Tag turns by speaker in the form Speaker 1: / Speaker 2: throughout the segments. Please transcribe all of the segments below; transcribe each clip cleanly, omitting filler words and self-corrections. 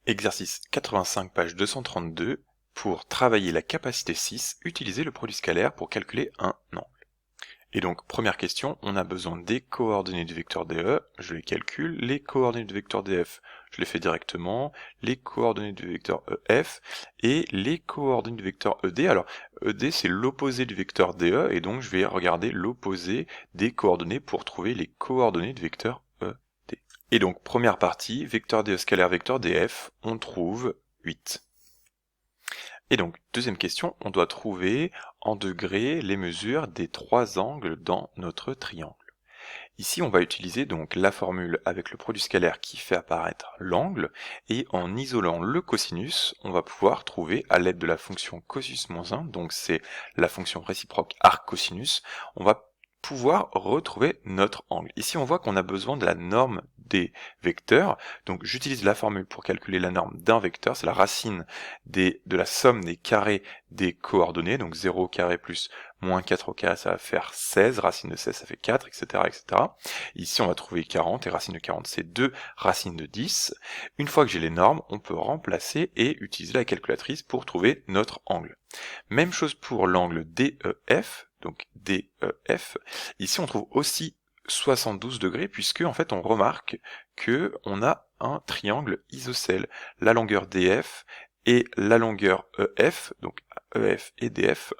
Speaker 1: Exercice 85, page 232. Pour travailler la capacité 6, utilisez le produit scalaire pour calculer un angle. Et donc, première question, on a besoin des coordonnées du vecteur DE, je les calcule, les coordonnées du vecteur DF, je les fais directement, les coordonnées du vecteur EF, et les coordonnées du vecteur ED. Alors, ED c'est l'opposé du vecteur DE, et donc je vais regarder l'opposé des coordonnées pour trouver les coordonnées du vecteur ED. Et donc, première partie, vecteur DE scalaire, vecteur DF, on trouve 8. Et donc, deuxième question, on doit trouver en degrés les mesures des trois angles dans notre triangle. Ici, on va utiliser donc la formule avec le produit scalaire qui fait apparaître l'angle, et en isolant le cosinus, on va pouvoir trouver à l'aide de la fonction cosinus moins 1, donc c'est la fonction réciproque arc cosinus, on va pouvoir retrouver notre angle. Ici, on voit qu'on a besoin de la norme des vecteurs, donc j'utilise la formule pour calculer la norme d'un vecteur, c'est la racine de la somme des carrés des coordonnées, donc 0 au carré plus moins 4 au carré, ça va faire 16, racine de 16, ça fait 4, etc., etc. Ici, on va trouver 40, et racine de 40, c'est 2 racines de 10. Une fois que j'ai les normes, on peut remplacer et utiliser la calculatrice pour trouver notre angle. Même chose pour l'angle DEF, donc DEF. Ici, on trouve aussi 72 degrés, puisque en fait, on remarque que on a un triangle isocèle. La longueur DF et la longueur EF, donc EF et DF,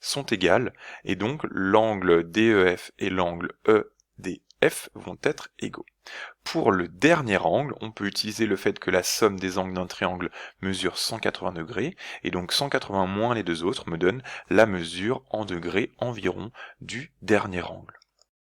Speaker 1: sont égales, et donc l'angle DEF et l'angle EDF vont être égaux. Pour le dernier angle, on peut utiliser le fait que la somme des angles d'un triangle mesure 180 degrés, et donc 180 moins les deux autres me donne la mesure en degrés environ du dernier angle.